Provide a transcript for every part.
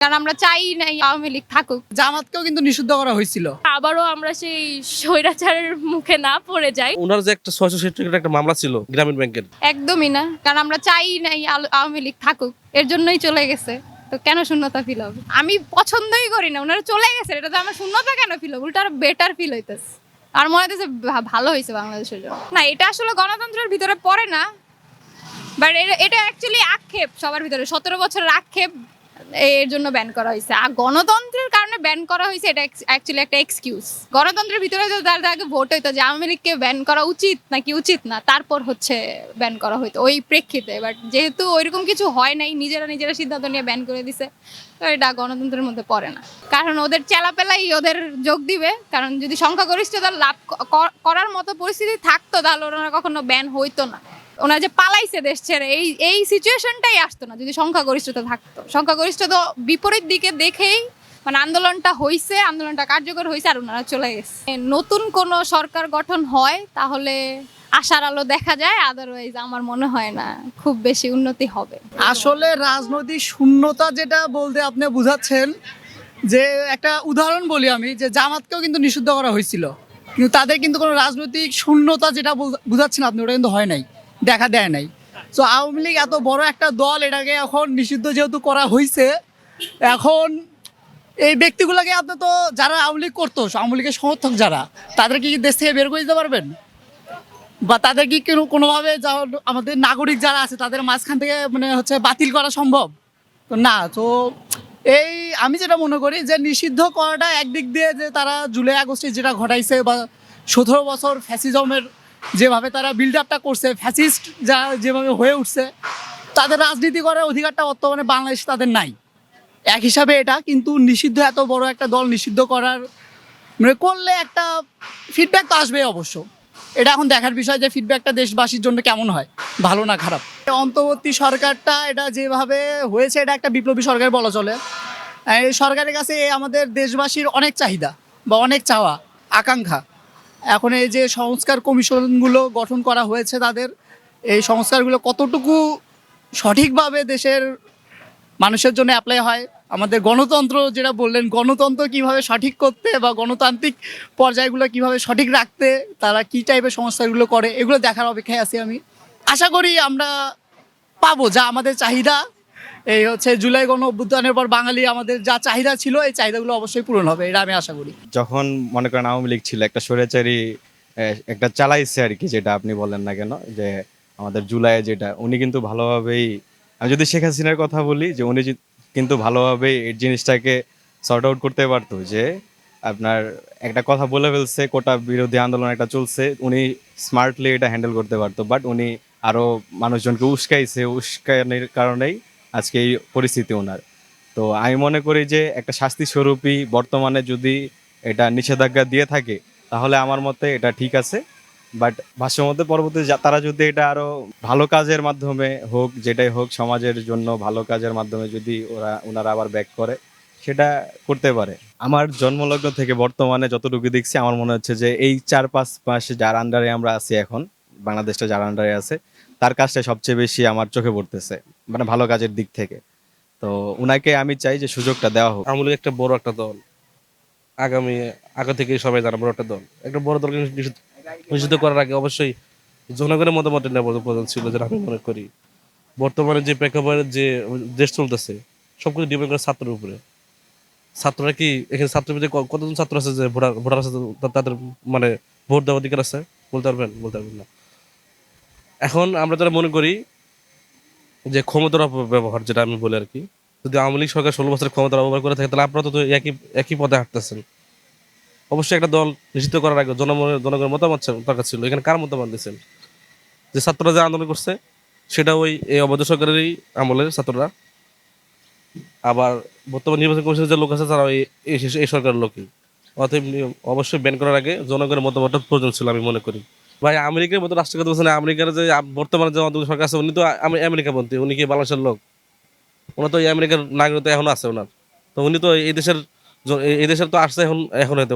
কারণ আমরা চাই নাই আওয়ামী লীগ থাকুক। জামাতকেও কিন্তু নিষিদ্ধ করা হয়েছিল। আবারও আমরা সেই স্বৈরাচারের মুখে না পড়ে যাই। ওনার যে একটা 660 একটা মামলা ছিল গ্রামীণ ব্যাংকের, একদমই না, কারণ আমরা চাই নাই আওয়ামী লীগ থাকুক, এর জন্যই চলে গেছে। তো কেন শূন্যতা ফিল হবে? আমি পছন্দই করি না, ওনারা চলে গেছে, এটা তো আমার শূন্যতা কেন ফিল হবে? উল্টা বেটার ফিল হইতেছে। আর মনে হইতেছে ভালো হয়েছে বাংলাদেশের জন্য। না, এটা আসলে গণতন্ত্রের ভিতরে পড়ে না, বাট এটা অ্যাকচুয়ালি আক্ষেপ সবার ভিতরে, 17 বছরের আক্ষেপ, এর জন্য ব্যান করা হয়েছে। আর গণতন্ত্রের কারণে ব্যান করা হয়েছে, এটা অ্যাকচুয়ালি একটা এক্সকিউজ। গণতন্ত্রের ভিতরে তো তার আগে ভোট হইতো যে আওয়ামী লীগকে ব্যান করা উচিত নাকি উচিত না, তারপর হচ্ছে ব্যান করা হইতো ওই প্রেক্ষিতে। বাট যেহেতু ওইরকম কিছু হয় নাই, নিজেরা সিদ্ধান্ত নিয়ে ব্যান করে দিছে, তো এটা গণতন্ত্রের মধ্যে পড়ে না। কারণ ওদের চেলাপেলাই ওদের যোগ দিবে, কারণ যদি সংখ্যাগরিষ্ঠতা লাভ করার মতো পরিস্থিতি থাকতো তাহলে ওনারা কখনো ব্যান হইতো না। ওনারা যে পালাইছে দেশ ছেড়ে, এই সিচুয়েশনটাই আসতো না যদি সংখ্যাগরিষ্ঠতা থাকতো। সংখ্যাগরিষ্ঠতা বিপরীত দিকে দেখেই মানে আন্দোলনটা হইছে, আন্দোলনটা কার্যকর হয়েছে, আর ওনারা চলে গেছে। নতুন কোনো সরকার গঠন হয় তাহলে আশার আলো দেখা যায়, আদারওয়াইজ আমার মনে হয় না খুব বেশি উন্নতি হবে। আসলে রাজনৈতিক শূন্যতা যেটা বলতে আপনি বুঝাচ্ছেন, যে একটা উদাহরণ বলি আমি, যে জামাতকেও কিন্তু নিষিদ্ধ করা হয়েছিল, কিন্তু তাদের কিন্তু কোনো রাজনৈতিক শূন্যতা যেটা বুঝাচ্ছেন আপনি, ওটা কিন্তু হয় নাই, দেখা দেয় নাই। তো আওয়ামী লীগ এত বড় একটা দল, এটাকে এখন নিষিদ্ধ যেহেতু করা হয়েছে, এখন এই ব্যক্তিগুলোকে আপনি তো, যারা আওয়ামী লীগ করতো, আওয়ামী লীগের সমর্থক যারা, তাদেরকে কি দেশ থেকে বের করে দিতে পারবেন? বা তাদের কি কোনোভাবে আমাদের নাগরিক যারা আছে তাদের মাঝখান থেকে মানে হচ্ছে বাতিল করা সম্ভব? তো না। তো এই আমি যেটা মনে করি যে নিষিদ্ধ করাটা একদিক দিয়ে, যে তারা জুলাই আগস্টে যেটা ঘটাইছে, বা 17 বছর ফ্যাসিজমের যেভাবে তারা বিল্ড আপটা করছে, ফ্যাসিস্ট যা যেভাবে হয়ে উঠছে, তাদের রাজনীতি করার অধিকারটা বর্তমানে বাংলাদেশ তাদের নাই। এক হিসাবে এটা কিন্তু নিষিদ্ধ, এত বড় একটা দল নিষিদ্ধ করার মানে করলে একটা ফিডব্যাক তো আসবেই অবশ্য। এটা এখন দেখার বিষয় যে ফিডব্যাকটা দেশবাসীর জন্য কেমন হয়, ভালো না খারাপ। অন্তর্বর্তী সরকারটা এটা যেভাবে হয়েছে, এটা একটা বিপ্লবী সরকার বলা চলে। এই সরকারের কাছে আমাদের দেশবাসীর অনেক চাহিদা বা অনেক চাওয়া আকাঙ্ক্ষা। এখন এই যে সংস্কার কমিশনগুলো গঠন করা হয়েছে, তাদের এই সংস্কারগুলো কতটুকু সঠিকভাবে দেশের মানুষের জন্য অ্যাপ্লাই হয়, আমাদের গণতন্ত্র যেটা বললেন, গণতন্ত্র কিভাবে সঠিক করতে বা গণতান্ত্রিক পর্যায়গুলো কিভাবে সঠিক রাখতে তারা কি টাইপের সংস্কারগুলো করে, এগুলো দেখার অপেক্ষায় আছি আমি। আশা করি আমরা পাবো যা আমাদের চাহিদা। এই হচ্ছে জুলাই গণ অভ্যুত্থানের পর বাঙালি আমাদের যা চাহিদা ছিল, এই চাহিদাগুলো অবশ্যই পূরণ হবে, এটা আমি আশা করি। যখন মনে করেন আওয়ামী লীগ ছিল একটা স্বৈরাচারী একটা চালাইছে আর কি, যেটা আপনি বললেন না কেন, যে আমাদের জুলাইয়ে যেটা, উনি কিন্তু ভালোভাবেই, আমি যদি শেখ হাসিনার কথা বলি, যে উনি কিন্তু ভালোভাবেই এই জিনিসটাকে সর্ট আউট করতে পারতো। যে আপনার একটা কথা বলে ফেলছে, কোটা বিরোধী আন্দোলন একটা চলছে, উনি স্মার্টলি এটা হ্যান্ডেল করতে পারতো, বাট উনি আরও মানুষজনকে উস্কাইছে, উস্কানির কারণেই আজকে এই পরিস্থিতি ওনার। তো আমি মনে করি যে একটা শাস্তি স্বরূপই বর্তমানে যদি এটা নিষেধাজ্ঞা দিয়ে থাকে, তাহলে আমার মতে এটা ঠিক আছে। বাট ভাষ্যমতে পরবর্তী তারা যদি এটা আরো ভালো কাজের মাধ্যমে হোক, যেটাই হোক সমাজের জন্য ভালো কাজের মাধ্যমে যদি ওনারা আবার ব্যাক করে, সেটা করতে পারে। আমার জন্মলগ্ন থেকে বর্তমানে যতটুকু দেখছি, আমার মনে হচ্ছে যে এই 4-5 মাস যার আন্ডারে আমরা আছি এখন, বাংলাদেশটা যার আন্ডারে আছে, তার কাজটা সবচেয়ে বেশি আমার চোখে পড়তেছে, মানে ভালো কাজের দিক থেকে। তো উনাকে আমি চাই যে সুযোগটা দেওয়া হোক। আওয়ামী লীগ একটা বড় একটা দল, আগে থেকে সবাই জানা বড় একটা দল, একটা বড় দলকে নিষিদ্ধ করার আগে অবশ্যই জনগণের মতামত নেওয়া প্রয়োজন ছিল, যেটা আমি মনে করি। বর্তমানে যে প্রেক্ষাপটে যে দেশ চলতেছে, সবকিছু ডিপেন্ড করে ছাত্রের উপরে। ছাত্ররা কি এখানে ছাত্রদের কতজন ছাত্র আছে যে ভোটার আছে, তাদের মানে ভোট দেওয়ার অধিকার আছে? বলতে পারবেন না। এখন আমরা যারা মনে করি যে ক্ষমতার অপব্যবহার, যেটা আমি বলি আর কি, যদি আওয়ামী লীগ সরকার 16 বছরের ক্ষমতার অপব্যবহার করে থাকে, তাহলে আপনারা তো একই পথে হাঁটতেছেন। অবশ্যই একটা দল নিষিদ্ধ করার আগে জনগণের মতামত দরকার ছিল। এখানে কার মতামত দিচ্ছেন? যে ছাত্ররা যে আন্দোলন করছে, সেটা এই অবৈধ সরকারেরই আমলের ছাত্ররা। আবার বর্তমান নির্বাচন কমিশনের যে লোক আছে, তারা এই সরকারের লোকই। অতএব অবশ্যই ব্যান করার আগে জনগণের মতামতটা প্রয়োজন ছিল, আমি মনে করি। ভাই, আমেরিকার মতো রাষ্ট্রকে বলছেন, আমেরিকার যে বর্তমানে যে সরকার আছে, উনি তো আমেরিকাপন্থী, উনি কি বাংলাদেশের লোক? ওনার তো এই আমেরিকার নাগরিকত্ব এখনো আছে ওনার। তো উনি তো এই দেশের তো আসছে এখন হয়তো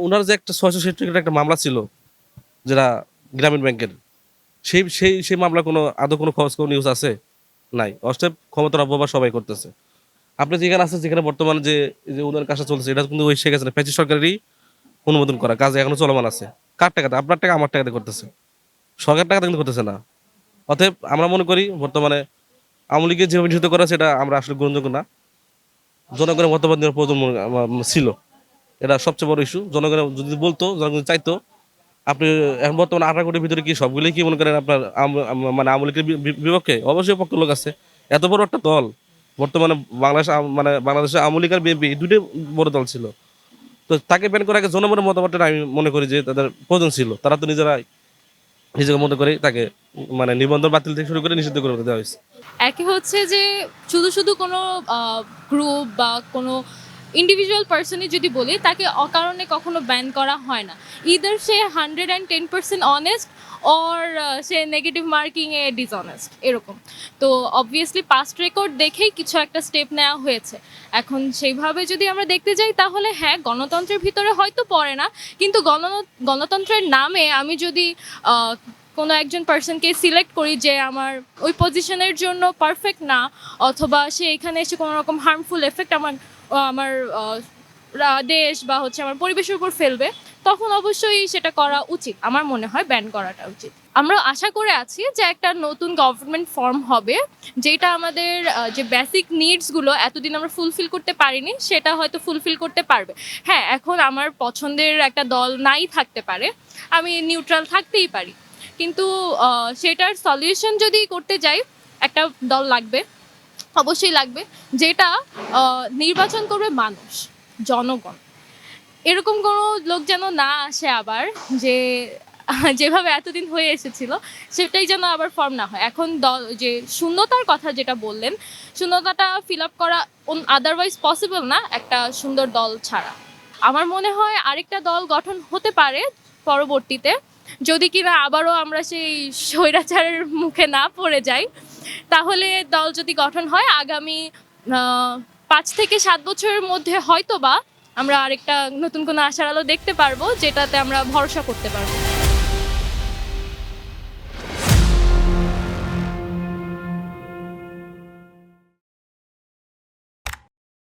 ওনার যে একটা 660 একটা মামলা ছিল, যেটা গ্রামীণ ব্যাংকের, সেই মামলা আদৌ কোনো খোঁজ নিউজ আছে? নাই। অস্টেপ ক্ষমতার অপব্যবহার সবাই করতেছে। আপনি যেখানে আছেন, যেখানে বর্তমানে যে যে উন্নয়ন কাজটা চলছে, এটা কিন্তু ওই শেখ হাসিনা ফ্যাসিস্ট সরকারেরই অনুমোদন করা কাজ এখনো চলমান আছে। কার টাকাতে? আপনার টাকা আমার টাকাতে করতেছে, সরকার টাকাতে কিন্তু করতেছে না। অতএব আমরা মনে করি বর্তমানে আওয়ামী লীগের যেভাবে নিষিদ্ধ করা সেটা আমরা আসলে গ্রহণযোগ্য না। জনগণের মতামত নেওয়ার প্রয়োজন ছিল, এটা সবচেয়ে বড় ইস্যু। জনগণ যদি বলতো, জনগণ চাইতো। আপনি এখন বর্তমানে 18 কোটির ভিতরে কি সবগুলোই কি মনে করেন আপনার মানে আওয়ামী লীগের বিপক্ষে? অবশ্যই পক্ষ লোক আছে। এত বড় একটা দল বর্তমানে বাংলাদেশ মানে বাংলাদেশে আওয়ামী লীগ আর বিএনপি দুটোই বড় দল ছিল। তো তাকে ব্যান করার আগে জনগণের মতামতটা আমি মনে করি যে তাদের প্রয়োজন ছিল। তারা তো নিজেকে মনে করে তাকে মানে নিবন্ধন বাতিল থেকে শুরু করে নিষিদ্ধ করে দেওয়া হয়েছে। একই হচ্ছে যে শুধু শুধু কোনো গ্রুপ বা কোনো ইন্ডিভিজুয়াল পার্সনই যদি বলি, তাকে অকারণে কখনো ব্যান করা হয় না। ইদার সে 110% অনেস্ট অর সে নেগেটিভ মার্কিংয়ে ডিসঅনেস্ট, এরকম। তো অবভিয়াসলি পাস্ট রেকর্ড দেখেই কিছু একটা স্টেপ নেওয়া হয়েছে। এখন সেইভাবে যদি আমরা দেখতে যাই তাহলে হ্যাঁ, গণতন্ত্রের ভিতরে হয়তো পড়ে না, কিন্তু গণতন্ত্রের নামে আমি যদি কোনো একজন পার্সনকে সিলেক্ট করি যে আমার ওই পজিশনের জন্য পারফেক্ট না, অথবা সে এখানে এসে কোনো রকম হার্মফুল এফেক্ট আমার আমার দেশ বা হচ্ছে আমার পরিবেশের উপর ফেলবে, তখন অবশ্যই সেটা করা উচিত। আমার মনে হয় ব্যান করাটা উচিত। আমরা আশা করে আছি যে একটা নতুন গভর্নমেন্ট ফর্ম হবে, যেটা আমাদের যে বেসিক নিডসগুলো এতদিন আমরা ফুলফিল করতে পারিনি, সেটা হয়তো ফুলফিল করতে পারবে। হ্যাঁ, এখন আমার পছন্দের একটা দল নাই থাকতে পারে, আমি নিউট্রাল থাকতেই পারি, কিন্তু সেটার সলিউশন যদি করতে যাই, একটা দল লাগবে, অবশ্যই লাগবে, যেটা নির্বাচন করবে মানুষ, জনগণ। এরকম কোনো লোক যেন না আসে আবার, যে যেভাবে এতদিন হয়ে এসেছিল সেটাই যেন আবার ফর্ম না হয়। এখন দল যে শূন্যতার কথা যেটা বললেন, শূন্যতাটা ফিল আপ করা আদারওয়াইজ পসিবল না একটা সুন্দর দল ছাড়া। আমার মনে হয় আরেকটা দল গঠন হতে পারে পরবর্তীতে, যদি কিনা আবারও আমরা সেই স্বৈরাচারের মুখে না পড়ে যাই। তাহলে দল যদি গঠন হয় আগামী 5 থেকে 7 বছরের মধ্যে হয়তো বা আমরা আরেকটা নতুন কোনো আশার আলো দেখতে পারবো, যেটাতে আমরা ভরসা করতে পারবো।